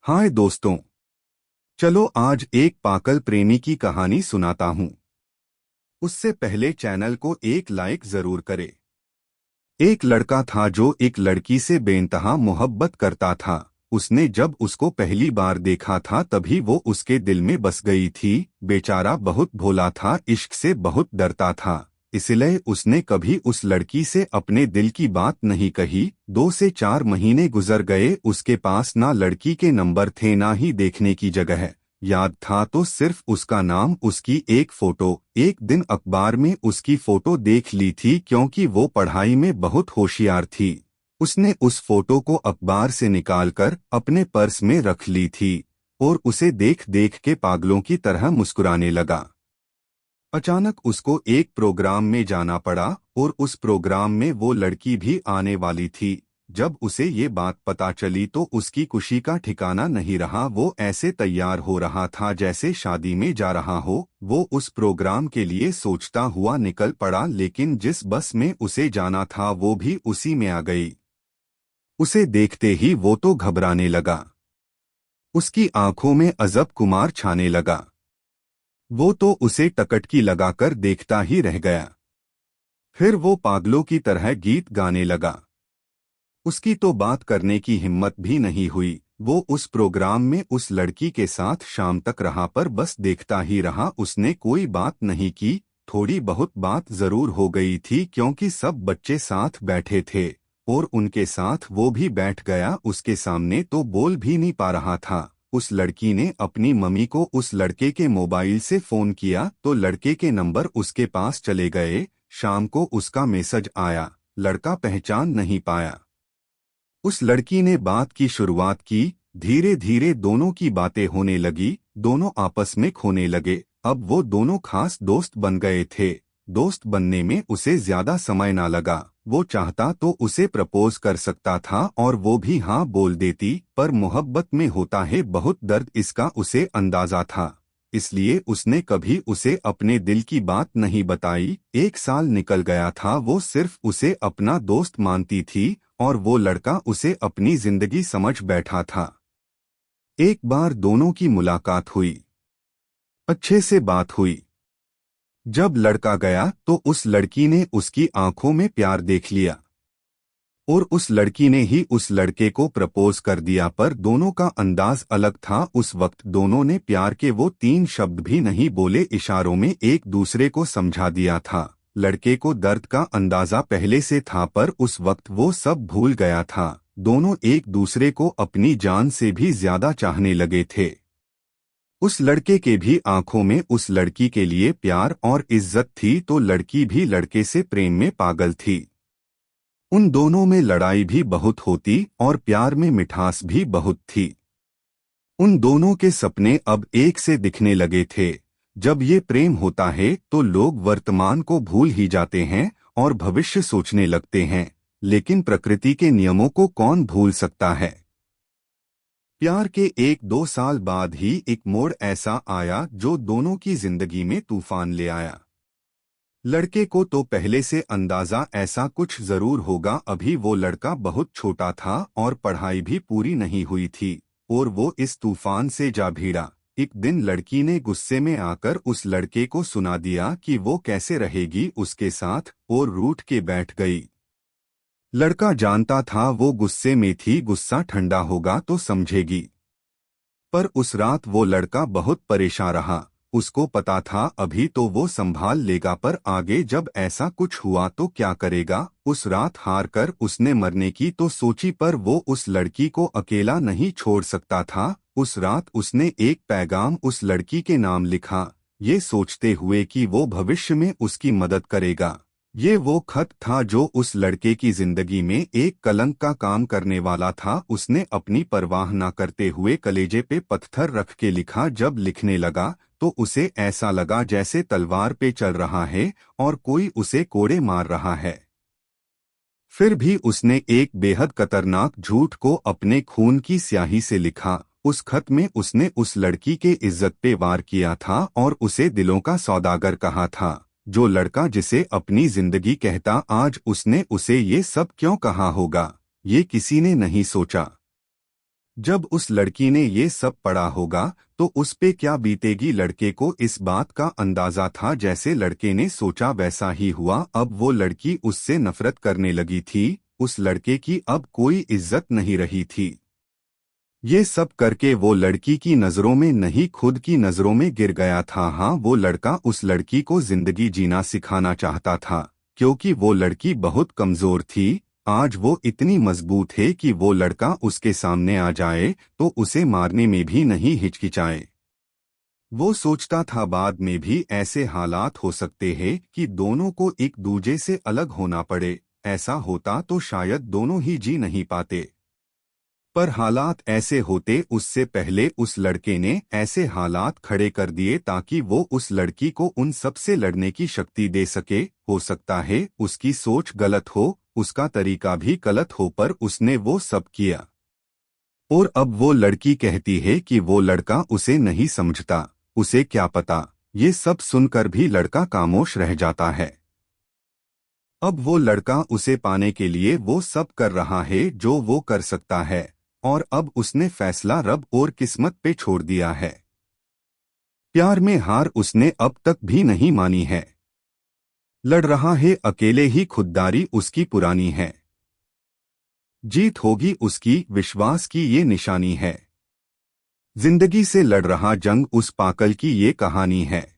हाय दोस्तों। चलो आज एक पागल प्रेमी की कहानी सुनाता हूँ। उससे पहले चैनल को एक लाइक जरूर करे। एक लड़का था जो एक लड़की से बेइंतहा मोहब्बत करता था। उसने जब उसको पहली बार देखा था तभी वो उसके दिल में बस गई थी। बेचारा बहुत भोला था, इश्क से बहुत डरता था, इसलिए उसने कभी उस लड़की से अपने दिल की बात नहीं कही। 2 से 4 महीने गुजर गए, उसके पास ना लड़की के नंबर थे ना ही देखने की जगह। याद था तो सिर्फ उसका नाम, उसकी एक फोटो। एक दिन अखबार में उसकी फोटो देख ली थी क्योंकि वो पढ़ाई में बहुत होशियार थी। उसने उस फोटो को अखबार से निकालकर अपने पर्स में रख ली थी और उसे देख देख के पागलों की तरह मुस्कुराने लगा। अचानक उसको एक प्रोग्राम में जाना पड़ा और उस प्रोग्राम में वो लड़की भी आने वाली थी। जब उसे ये बात पता चली तो उसकी खुशी का ठिकाना नहीं रहा। वो ऐसे तैयार हो रहा था जैसे शादी में जा रहा हो। वो उस प्रोग्राम के लिए सोचता हुआ निकल पड़ा, लेकिन जिस बस में उसे जाना था वो भी उसी में आ गई। उसे देखते ही वो तो घबराने लगा। उसकी आंखों में अजब कुमार छाने लगा। वो तो उसे टकटकी लगाकर देखता ही रह गया। फिर वो पागलों की तरह गीत गाने लगा। उसकी तो बात करने की हिम्मत भी नहीं हुई। वो उस प्रोग्राम में उस लड़की के साथ शाम तक रहा, पर बस देखता ही रहा। उसने कोई बात नहीं की। थोड़ी बहुत बात जरूर हो गई थी क्योंकि सब बच्चे साथ बैठे थे और उनके साथ वो भी बैठ गया। उसके सामने तो बोल भी नहीं पा रहा था। उस लड़की ने अपनी मम्मी को उस लड़के के मोबाइल से फोन किया तो लड़के के नंबर उसके पास चले गए। शाम को उसका मैसेज आया, लड़का पहचान नहीं पाया। उस लड़की ने बात की शुरुआत की। धीरे धीरे दोनों की बातें होने लगी, दोनों आपस में खोने लगे। अब वो दोनों खास दोस्त बन गए थे। दोस्त बनने में उसे ज्यादा समय ना लगा। वो चाहता तो उसे प्रपोज कर सकता था और वो भी हाँ बोल देती, पर मोहब्बत में होता है बहुत दर्द, इसका उसे अंदाजा था। इसलिए उसने कभी उसे अपने दिल की बात नहीं बताई। 1 साल निकल गया था, वो सिर्फ उसे अपना दोस्त मानती थी और वो लड़का उसे अपनी जिंदगी समझ बैठा था। एक बार दोनों की मुलाकात हुई, अच्छे से बात हुई। जब लड़का गया तो उस लड़की ने उसकी आंखों में प्यार देख लिया और उस लड़की ने ही उस लड़के को प्रपोज कर दिया, पर दोनों का अंदाज अलग था। उस वक्त दोनों ने प्यार के वो 3 शब्द भी नहीं बोले, इशारों में एक दूसरे को समझा दिया था। लड़के को दर्द का अंदाजा पहले से था, पर उस वक्त वो सब भूल गया था। दोनों एक दूसरे को अपनी जान से भी ज्यादा चाहने लगे थे। उस लड़के के भी आंखों में उस लड़की के लिए प्यार और इज्जत थी, तो लड़की भी लड़के से प्रेम में पागल थी। उन दोनों में लड़ाई भी बहुत होती और प्यार में मिठास भी बहुत थी। उन दोनों के सपने अब एक से दिखने लगे थे। जब ये प्रेम होता है तो लोग वर्तमान को भूल ही जाते हैं और भविष्य सोचने लगते हैं, लेकिन प्रकृति के नियमों को कौन भूल सकता है। प्यार के 1-2 साल बाद ही एक मोड़ ऐसा आया जो दोनों की जिंदगी में तूफान ले आया। लड़के को तो पहले से अंदाजा ऐसा कुछ जरूर होगा। अभी वो लड़का बहुत छोटा था और पढ़ाई भी पूरी नहीं हुई थी और वो इस तूफान से जा भिड़ा। एक दिन लड़की ने गुस्से में आकर उस लड़के को सुना दिया कि वो कैसे रहेगी उसके साथ, और रूठ के बैठ गई। लड़का जानता था वो गुस्से में थी, गुस्सा ठंडा होगा तो समझेगी। पर उस रात वो लड़का बहुत परेशान रहा। उसको पता था अभी तो वो संभाल लेगा, पर आगे जब ऐसा कुछ हुआ तो क्या करेगा। उस रात हार कर उसने मरने की तो सोची, पर वो उस लड़की को अकेला नहीं छोड़ सकता था। उस रात उसने एक पैगाम उस लड़की के नाम लिखा, ये सोचते हुए कि वो भविष्य में उसकी मदद करेगा। ये वो खत था जो उस लड़के की जिंदगी में एक कलंक का काम करने वाला था। उसने अपनी परवाह न करते हुए कलेजे पे पत्थर रख के लिखा। जब लिखने लगा तो उसे ऐसा लगा जैसे तलवार पे चल रहा है और कोई उसे कोड़े मार रहा है। फिर भी उसने एक बेहद खतरनाक झूठ को अपने खून की स्याही से लिखा। उस खत में उसने उस लड़की के इज्जत पे वार किया था और उसे दिलों का सौदागर कहा था। जो लड़का जिसे अपनी जिंदगी कहता, आज उसने उसे ये सब क्यों कहा होगा, ये किसी ने नहीं सोचा। जब उस लड़की ने ये सब पढ़ा होगा तो उस पे क्या बीतेगी। लड़के को इस बात का अंदाजा था, जैसे लड़के ने सोचा वैसा ही हुआ। अब वो लड़की उससे नफरत करने लगी थी। उस लड़के की अब कोई इज्जत नहीं रही थी। ये सब करके वो लड़की की नजरों में नहीं, खुद की नजरों में गिर गया था। हाँ, वो लड़का उस लड़की को जिंदगी जीना सिखाना चाहता था, क्योंकि वो लड़की बहुत कमजोर थी। आज वो इतनी मजबूत है कि वो लड़का उसके सामने आ जाए तो उसे मारने में भी नहीं हिचकिचाए। वो सोचता था बाद में भी ऐसे हालात हो सकते हैं कि दोनों को एक दूजे से अलग होना पड़े। ऐसा होता तो शायद दोनों ही जी नहीं पाते। पर हालात ऐसे होते उससे पहले उस लड़के ने ऐसे हालात खड़े कर दिए ताकि वो उस लड़की को उन सब से लड़ने की शक्ति दे सके। हो सकता है उसकी सोच गलत हो, उसका तरीका भी गलत हो, पर उसने वो सब किया। और अब वो लड़की कहती है कि वो लड़का उसे नहीं समझता। उसे क्या पता। ये सब सुनकर भी लड़का खामोश रह जाता है। अब वो लड़का उसे पाने के लिए वो सब कर रहा है जो वो कर सकता है, और अब उसने फैसला रब और किस्मत पे छोड़ दिया है। प्यार में हार उसने अब तक भी नहीं मानी है। लड़ रहा है अकेले ही, खुददारी उसकी पुरानी है। जीत होगी उसकी, विश्वास की ये निशानी है। जिंदगी से लड़ रहा जंग उस पागल की ये कहानी है।